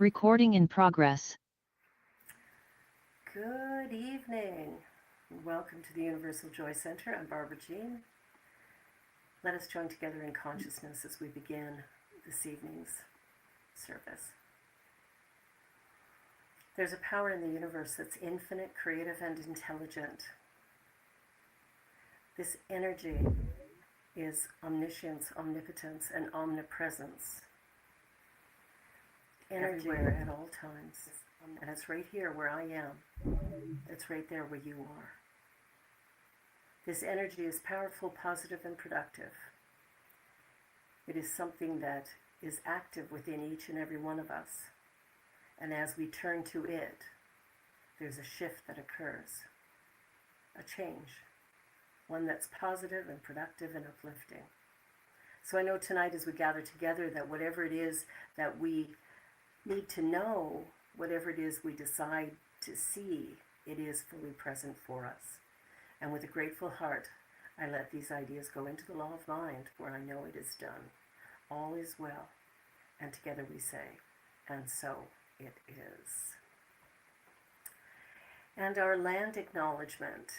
Recording in progress. Good evening. Welcome to the Universal Joy Center. I'm Barbara Jean. Let us join together in consciousness as we begin this evening's service. There's a power in the universe that's infinite, creative, and intelligent. This energy is omniscience, omnipotence, and omnipresence. Everywhere at all times. And it's right here where I am. It's right there where you are. This energy is powerful, positive, and productive. It is something that is active within each and every one of us. And as we turn to it, there's a shift that occurs. A change. One that's positive and productive and uplifting. So I know tonight as we gather together that whatever it is that we need to know, whatever it is we decide to see, it is fully present for us. And with a grateful heart, I let these ideas go into the law of mind where I know it is done. All is well. And together we say, and so it is. And our land acknowledgement.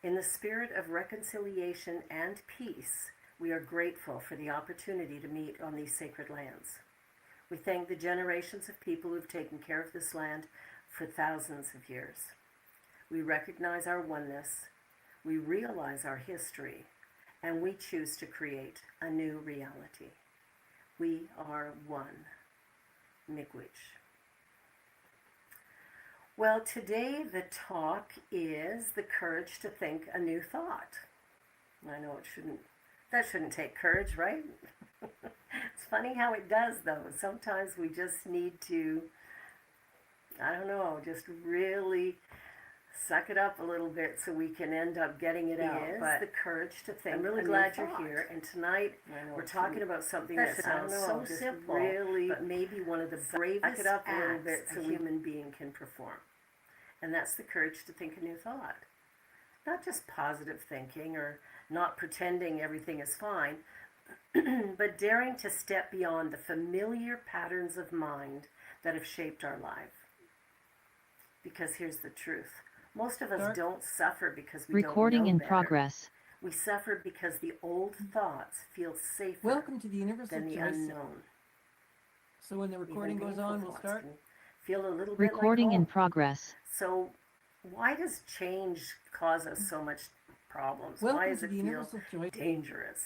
In the spirit of reconciliation and peace, we are grateful for the opportunity to meet on these sacred lands. We thank the generations of people who've taken care of this land for thousands of years. We recognize our oneness, we realize our history, and we choose to create a new reality. We are one. Miigwech. Well, today the talk is the courage to think a new thought. I know that shouldn't take courage, right? It's funny how it does, though. Sometimes we just need to, just really suck it up a little bit so we can end up getting it out. But the courage to think. I'm really glad you're here. And tonight we're talking about something that sounds so simple, really, but maybe one of the bravest acts a human being can perform. And that's the courage to think a new thought. Not just positive thinking or not pretending everything is fine, but daring to step beyond the familiar patterns of mind that have shaped our life. Because here's the truth. Most of us don't suffer because we Recording don't know in better. Progress. We suffer because the old thoughts feel safer than the unknown. So when the recording goes on, we'll start? Feel a little bit Recording like in home. progress. So why does change cause us so much problems? Welcome Why does to it the feel Universal Joy. dangerous?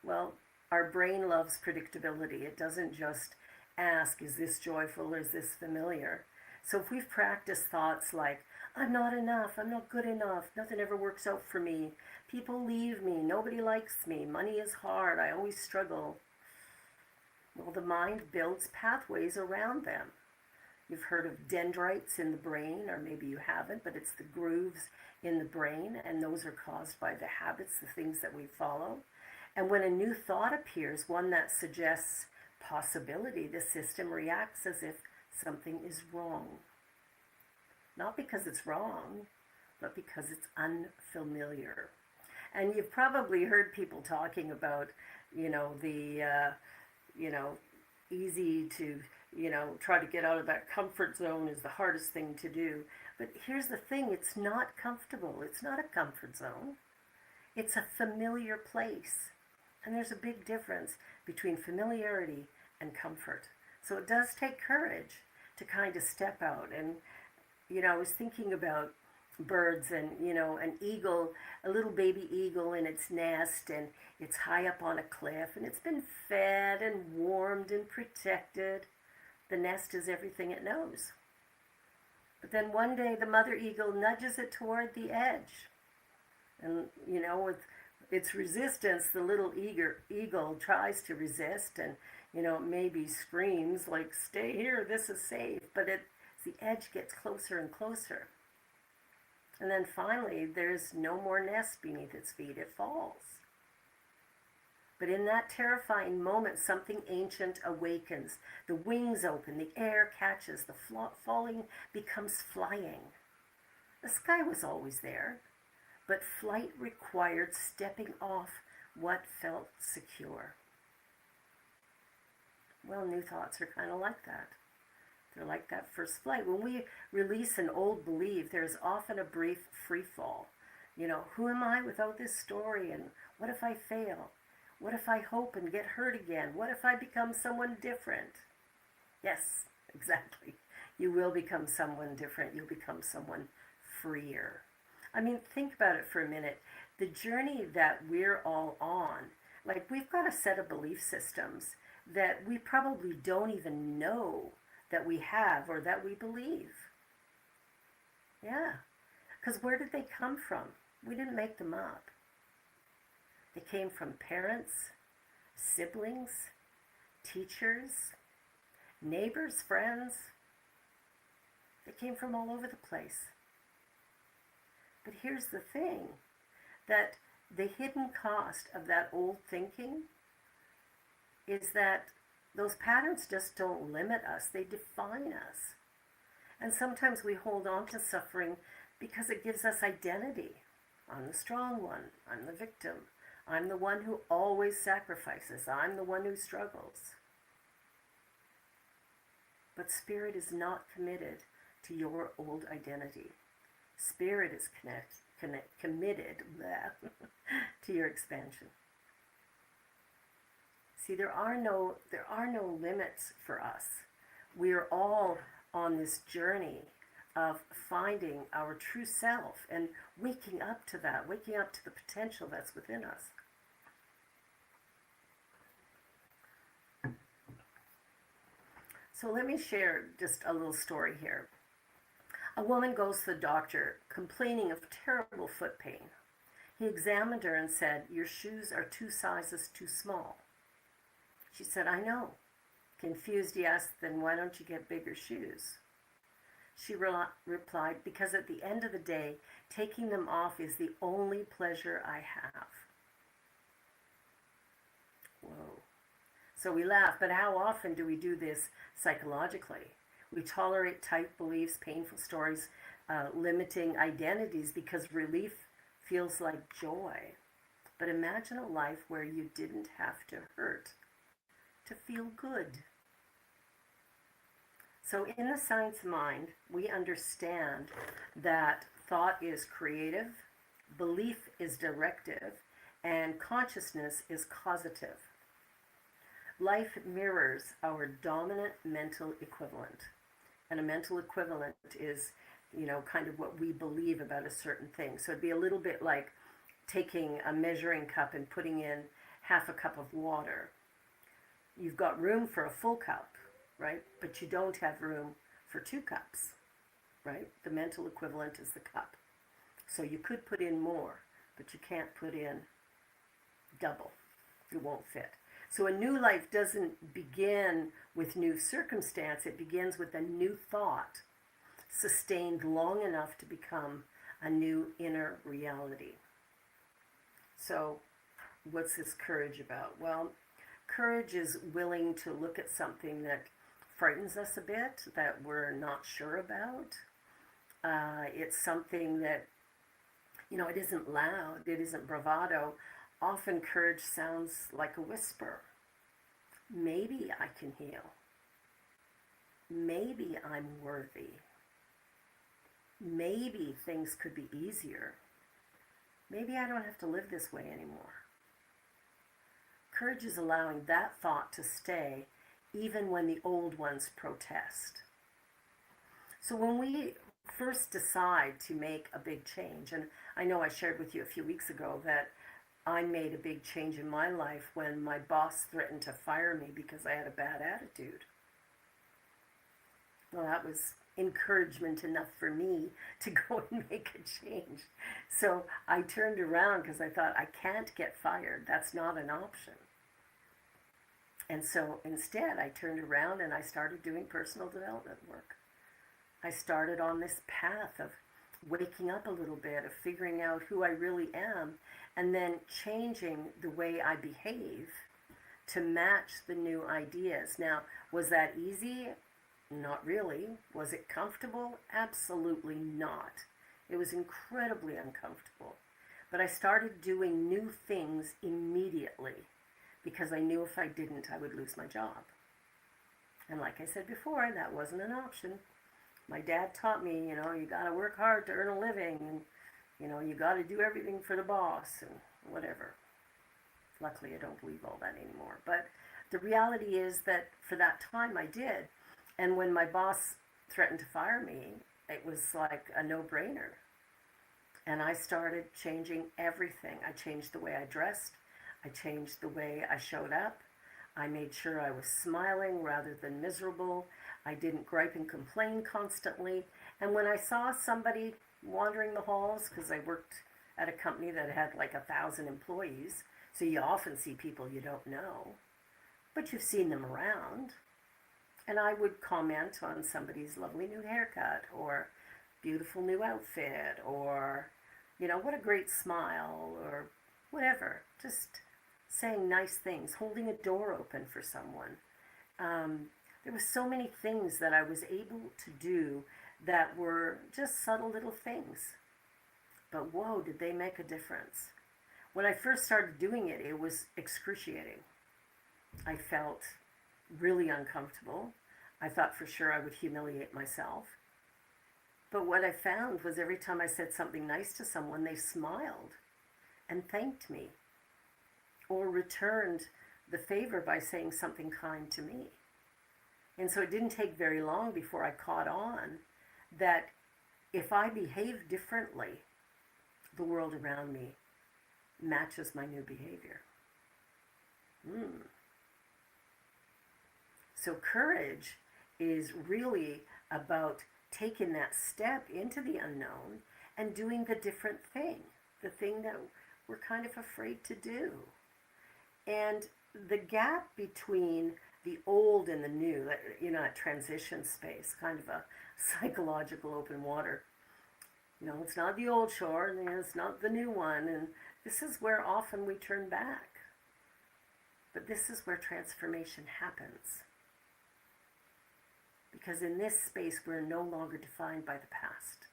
Well, our brain loves predictability. It doesn't just ask, is this joyful or is this familiar? So if we've practiced thoughts like, I'm not enough, I'm not good enough, nothing ever works out for me, people leave me, nobody likes me, money is hard, I always struggle. Well, the mind builds pathways around them. You've heard of dendrites in the brain, or maybe you haven't, but it's the grooves in the brain, and those are caused by the habits, the things that we follow. And when a new thought appears, one that suggests possibility, the system reacts as if something is wrong. Not because it's wrong, but because it's unfamiliar. And you've probably heard people talking about, easy to, try to get out of that comfort zone is the hardest thing to do. But here's the thing, it's not comfortable. It's not a comfort zone. It's a familiar place. And there's a big difference between familiarity and comfort. So it does take courage to kind of step out. And, I was thinking about birds and, an eagle, a little baby eagle in its nest, and it's high up on a cliff, and it's been fed and warmed and protected. The nest is everything it knows. But then one day the mother eagle nudges it toward the edge. And, with its resistance, the little eagle tries to resist and, maybe screams like, stay here, this is safe. But the edge gets closer and closer. And then finally, there's no more nest beneath its feet. It falls. But in that terrifying moment, something ancient awakens. The wings open, the air catches, the falling becomes flying. The sky was always there, but flight required stepping off what felt secure. Well, new thoughts are kind of like that. They're like that first flight. When we release an old belief, there's often a brief free fall. Who am I without this story? And what if I fail? What if I hope and get hurt again? What if I become someone different? Yes, exactly. You will become someone different. You'll become someone freer. I mean, think about it for a minute. The journey that we're all on, like we've got a set of belief systems that we probably don't even know that we have or that we believe. Yeah. Because where did they come from? We didn't make them up. They came from parents, siblings, teachers, neighbors, friends. They came from all over the place. But here's the thing, that the hidden cost of that old thinking is that those patterns just don't limit us, they define us. And sometimes we hold on to suffering because it gives us identity. I'm the strong one, I'm the victim, I'm the one who always sacrifices, I'm the one who struggles. But Spirit is not committed to your old identity. Spirit is committed to your expansion. See, there are no limits for us. We are all on this journey of finding our true self and waking up to that, waking up to the potential that's within us. So let me share just a little story here. A woman goes to the doctor complaining of terrible foot pain. He examined her and said, "Your shoes are 2 sizes too small." She said, "I know." Confused, he asked, "Then why don't you get bigger shoes?" She replied, "Because at the end of the day, taking them off is the only pleasure I have." Whoa. So we laugh, but how often do we do this psychologically? We tolerate tight beliefs, painful stories, limiting identities because relief feels like joy. But imagine a life where you didn't have to hurt to feel good. So in the science mind, we understand that thought is creative, belief is directive, and consciousness is causative. Life mirrors our dominant mental equivalent. And a mental equivalent is, kind of what we believe about a certain thing. So it'd be a little bit like taking a measuring cup and putting in half a cup of water. You've got room for a full cup, right? But you don't have room for 2 cups, right? The mental equivalent is the cup. So you could put in more, but you can't put in double. It won't fit. So a new life doesn't begin with new circumstance, it begins with a new thought, sustained long enough to become a new inner reality. So what's this courage about? Well, courage is willing to look at something that frightens us a bit, that we're not sure about. It's something that, it isn't loud, it isn't bravado. Often courage sounds like a whisper. Maybe I can heal. Maybe I'm worthy. Maybe things could be easier. Maybe I don't have to live this way anymore. Courage is allowing that thought to stay even when the old ones protest. So when we first decide to make a big change, and I know I shared with you a few weeks ago that I made a big change in my life when my boss threatened to fire me because I had a bad attitude. Well, that was encouragement enough for me to go and make a change. So I turned around because I thought, I can't get fired. That's not an option. And so instead, I turned around and I started doing personal development work. I started on this path of waking up a little bit, of figuring out who I really am, and then changing the way I behave to match the new ideas. Now, was that easy? Not really. Was it comfortable? Absolutely not. It was incredibly uncomfortable. But I started doing new things immediately because I knew if I didn't, I would lose my job. And like I said before, that wasn't an option. My dad taught me, you got to work hard to earn a living, and, you got to do everything for the boss and whatever. Luckily, I don't believe all that anymore. But the reality is that for that time, I did. And when my boss threatened to fire me, it was like a no-brainer. And I started changing everything. I changed the way I dressed. I changed the way I showed up. I made sure I was smiling rather than miserable. I didn't gripe and complain constantly. And when I saw somebody wandering the halls, because I worked at a company that had like 1,000 employees, so you often see people you don't know, but you've seen them around. And I would comment on somebody's lovely new haircut, or beautiful new outfit, or, what a great smile, or whatever. Just saying nice things, holding a door open for someone. There were so many things that I was able to do that were just subtle little things. But whoa, did they make a difference. When I first started doing it, it was excruciating. I felt really uncomfortable. I thought for sure I would humiliate myself. But what I found was every time I said something nice to someone, they smiled and thanked me, or returned the favor by saying something kind to me. And so it didn't take very long before I caught on that if I behave differently, the world around me matches my new behavior. So courage is really about taking that step into the unknown and doing the different thing, the thing that we're kind of afraid to do. And the gap between the old and the new, that transition space, kind of a psychological open water. It's not the old shore, and it's not the new one, and this is where often we turn back. But this is where transformation happens. Because in this space, we're no longer defined by the past.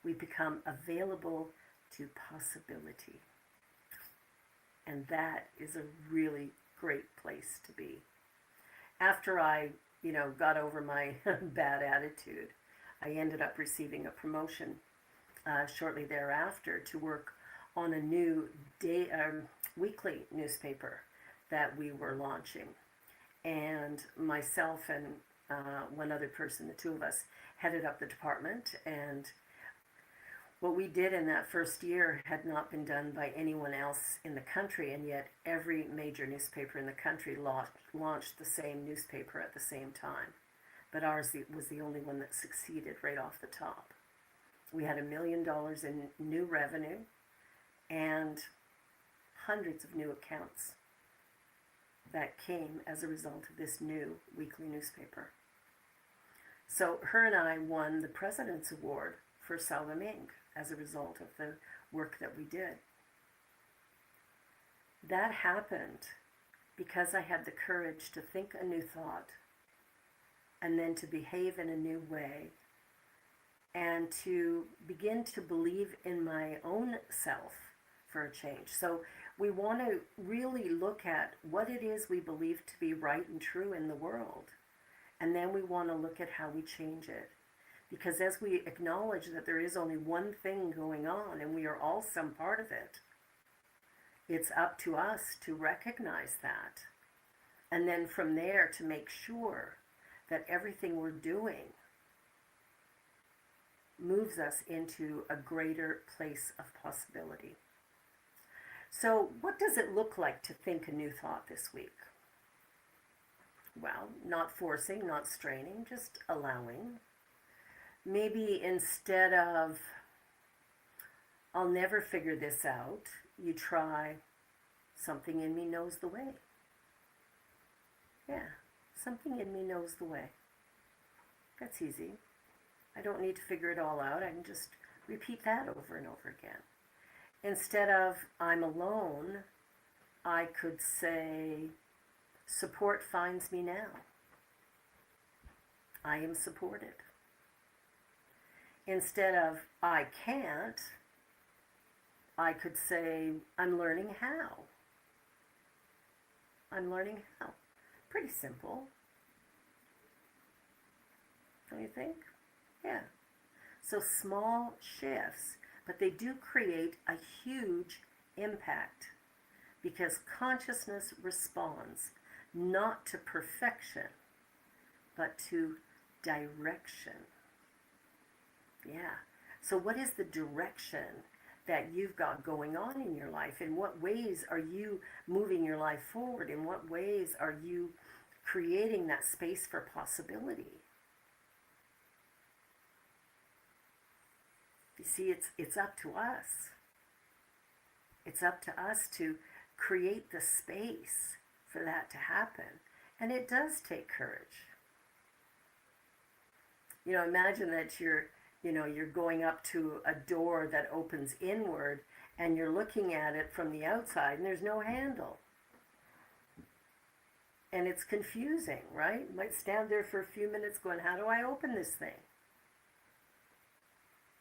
We become available to possibility. And that is a really great place to be. After I, got over my bad attitude, I ended up receiving a promotion shortly thereafter to work on a new weekly newspaper that we were launching. And myself and one other person, the two of us, headed up the department. And what we did in that first year had not been done by anyone else in the country, and yet every major newspaper in the country launched the same newspaper at the same time. But ours was the only one that succeeded right off the top. We had $1 million in new revenue and hundreds of new accounts that came as a result of this new weekly newspaper. So her and I won the President's Award for Seldom Inc. as a result of the work that we did. That happened because I had the courage to think a new thought and then to behave in a new way and to begin to believe in my own self for a change. So we want to really look at what it is we believe to be right and true in the world. And then we want to look at how we change it. Because as we acknowledge that there is only one thing going on and we are all some part of it, it's up to us to recognize that. And then from there to make sure that everything we're doing moves us into a greater place of possibility. So what does it look like to think a new thought this week? Well, not forcing, not straining, just allowing. Maybe instead of, I'll never figure this out, you try, something in me knows the way. Yeah, something in me knows the way. That's easy. I don't need to figure it all out. I can just repeat that over and over again. Instead of, I'm alone, I could say, support finds me now. I am supported. Instead of, I can't, I could say, I'm learning how. I'm learning how. Pretty simple. don't you think? Yeah. So small shifts, but they do create a huge impact because consciousness responds not to perfection, but to direction. Yeah. So what is the direction that you've got going on in your life? In what ways are you moving your life forward? In what ways are you creating that space for possibility? You see, it's up to us. It's up to us to create the space for that to happen. And it does take courage. Imagine that you're going up to a door that opens inward and you're looking at it from the outside and there's no handle. And it's confusing, right? You might stand there for a few minutes going, how do I open this thing?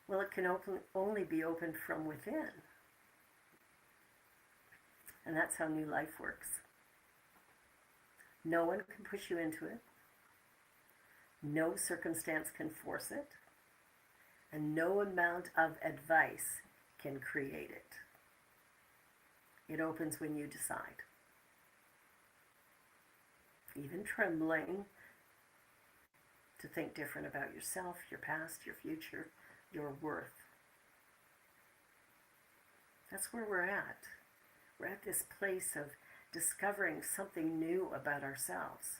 Well, it can only be opened from within. And that's how new life works. No one can push you into it. No circumstance can force it. And no amount of advice can create it. It opens when you decide. Even trembling to think different about yourself, your past, your future, your worth. That's where we're at. We're at this place of discovering something new about ourselves,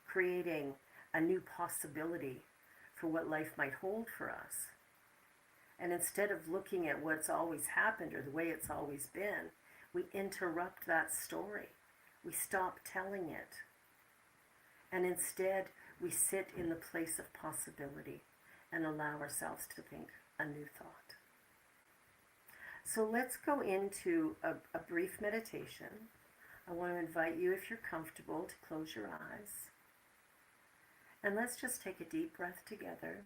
creating a new possibility for what life might hold for us. And instead of looking at what's always happened or the way it's always been, we interrupt that story. We stop telling it. And instead, we sit in the place of possibility and allow ourselves to think a new thought. So let's go into a brief meditation. I want to invite you, if you're comfortable, to close your eyes. And let's just take a deep breath together.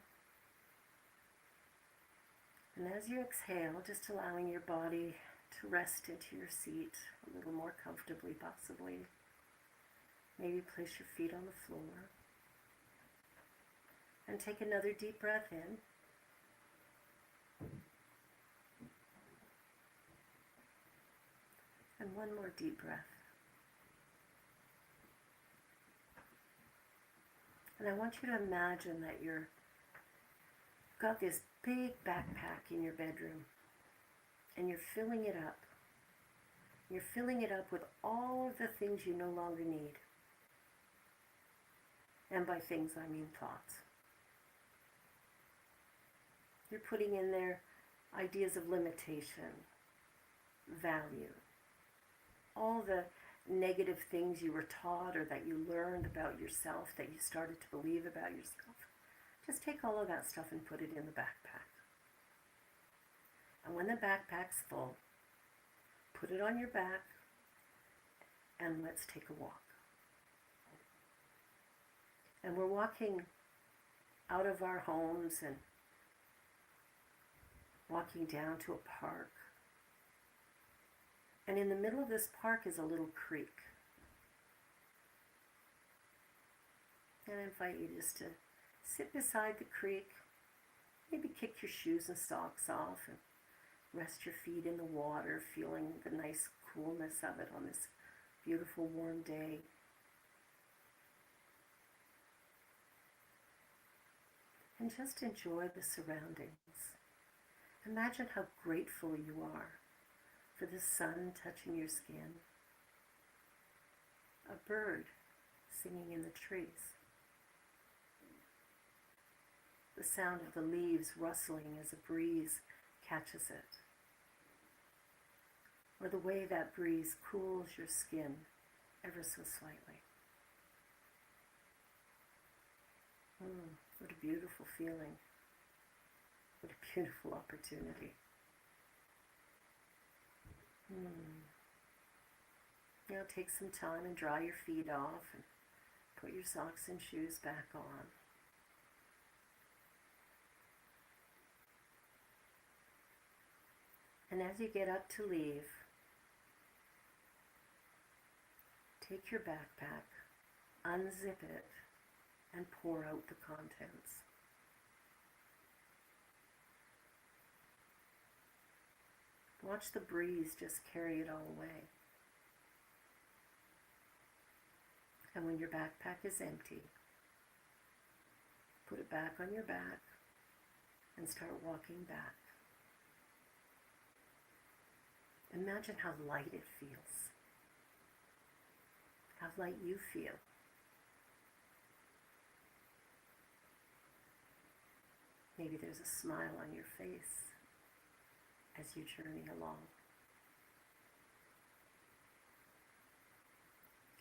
And as you exhale, just allowing your body to rest into your seat a little more comfortably, possibly. Maybe place your feet on the floor. And take another deep breath in. And one more deep breath. And I want you to imagine that you've got this big backpack in your bedroom. And you're filling it up. You're filling it up with all of the things you no longer need. And by things, I mean thoughts. You're putting in there ideas of limitation, value, all the negative things you were taught or that you learned about yourself, that you started to believe about yourself. Just take all of that stuff and put it in the backpack. And when the backpack's full, put it on your back and let's take a walk. And we're walking out of our homes and walking down to a park. And in the middle of this park is a little creek. And I invite you just to sit beside the creek, maybe kick your shoes and socks off and rest your feet in the water, feeling the nice coolness of it on this beautiful warm day. And just enjoy the surroundings. Imagine how grateful you are for the sun touching your skin, a bird singing in the trees, the sound of the leaves rustling as a breeze catches it, or the way that breeze cools your skin ever so slightly. What a beautiful feeling. What a beautiful opportunity. Now take some time and dry your feet off and put your socks and shoes back on. And as you get up to leave, take your backpack, unzip it, and pour out the contents. Watch the breeze just carry it all away. And when your backpack is empty, put it back on your back and start walking back. Imagine how light it feels, how light you feel. Maybe there's a smile on your face as you journey along.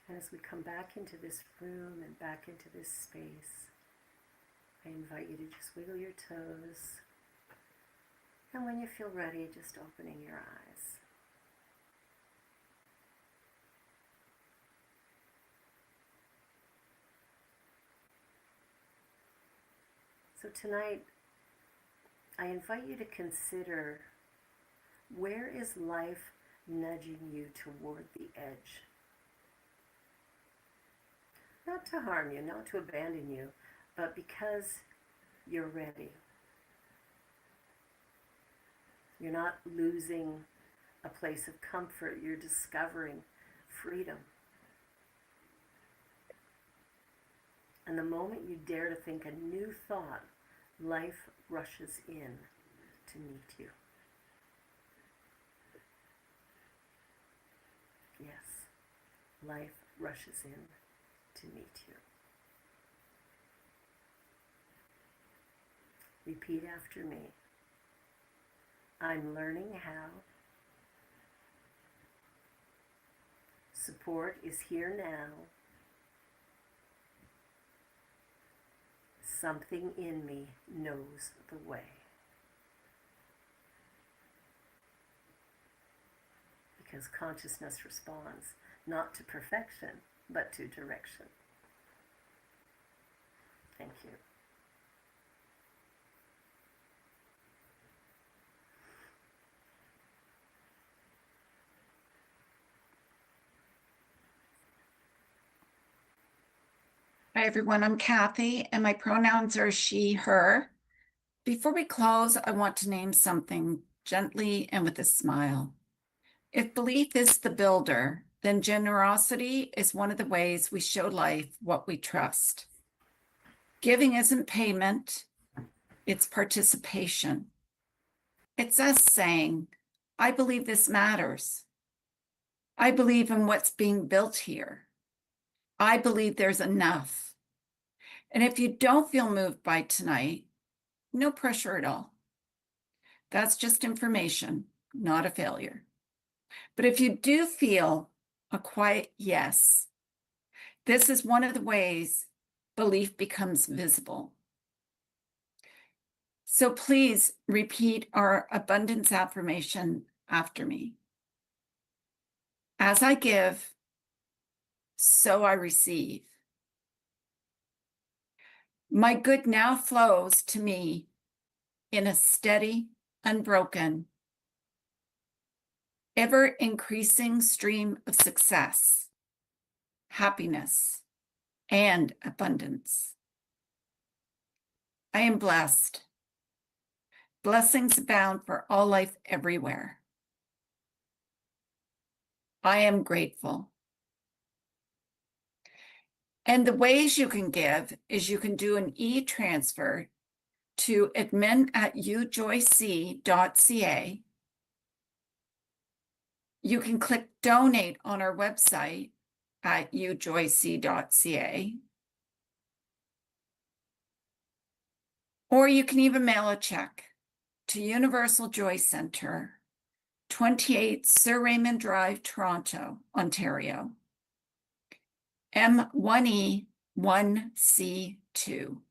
And as we come back into this room and back into this space, I invite you to just wiggle your toes. And when you feel ready, just opening your eyes. So tonight, I invite you to consider, where is life nudging you toward the edge? Not to harm you, not to abandon you, but because you're ready. You're not losing a place of comfort, you're discovering freedom. And the moment you dare to think a new thought, life rushes in to meet you. Yes, life rushes in to meet you. Repeat after me. I'm learning how. Support is here now. Something in me knows the way. Because consciousness responds not to perfection, but to direction. Thank you. Hi, everyone. I'm Kathy, and my pronouns are she, her. Before we close, I want to name something gently and with a smile. If belief is the builder, then generosity is one of the ways we show life what we trust. Giving isn't payment, it's participation. It's us saying, I believe this matters. I believe in what's being built here. I believe there's enough. And if you don't feel moved by tonight, no pressure at all. That's just information, not a failure. But if you do feel a quiet yes, this is one of the ways belief becomes visible. So please repeat our abundance affirmation after me. As I give, so I receive. My good now flows to me in a steady, unbroken, ever-increasing stream of success, happiness, and abundance. I am blessed. Blessings abound for all life everywhere. I am grateful. And the ways you can give is you can do an e-transfer to admin@ujoyc.ca. You can click donate on our website at ujoyc.ca. Or you can even mail a check to Universal Joy Center, 28 Sir Raymond Drive, Toronto, Ontario, M1E1C2.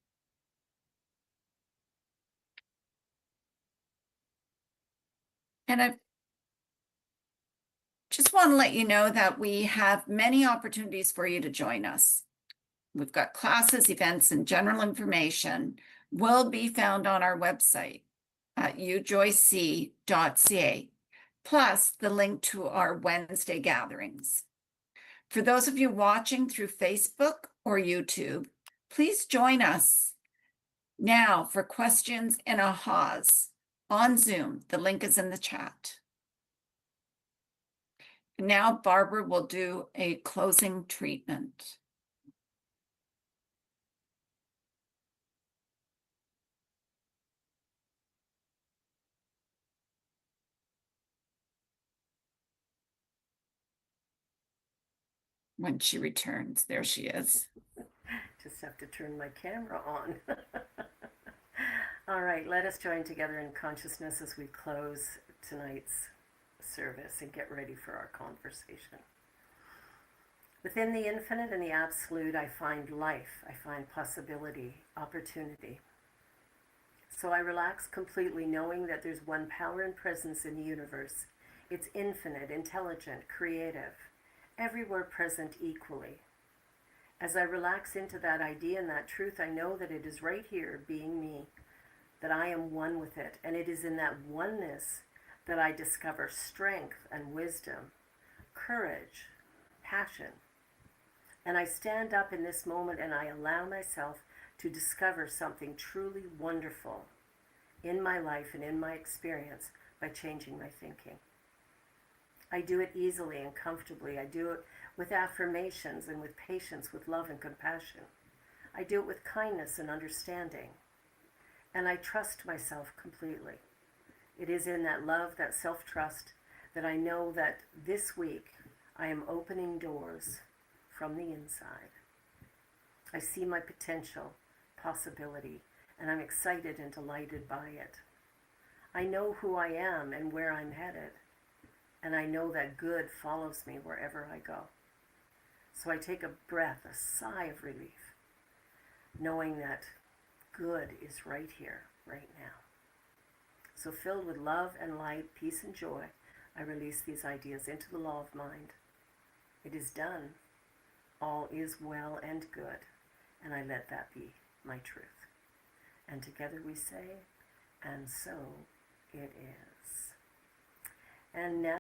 And I just want to let you know that we have many opportunities for you to join us. We've got classes, events, and general information will be found on our website at ujoyc.ca, plus the link to our Wednesday gatherings. For those of you watching through Facebook or YouTube, Please join us now for questions and ahas on Zoom. The link is in the chat. Now Barbara will do a closing treatment. When she returns, there she is. Just have to turn my camera on. All right, let us join together in consciousness as we close tonight's service and get ready for our conversation. Within the infinite and the absolute, I find life, I find possibility, opportunity. So I relax completely, knowing that there's one power and presence in the universe. It's infinite, intelligent, creative, everywhere present equally. As I relax into that idea and that truth, I know that it is right here, being me, that I am one with it. And it is in that oneness that I discover strength and wisdom, courage, passion. And I stand up in this moment and I allow myself to discover something truly wonderful in my life and in my experience by changing my thinking. I do it easily and comfortably. I do it with affirmations and with patience, with love and compassion. I do it with kindness and understanding. And I trust myself completely. It is in that love, that self-trust, that I know that this week I am opening doors from the inside. I see my potential, possibility, and I'm excited and delighted by it. I know who I am and where I'm headed, and I know that good follows me wherever I go. So I take a breath, a sigh of relief, knowing that good is right here, right now. So filled with love and light, peace and joy, I release these ideas into the law of mind. It is done. All is well and good, and I let that be my truth. And together we say, and so it is. And now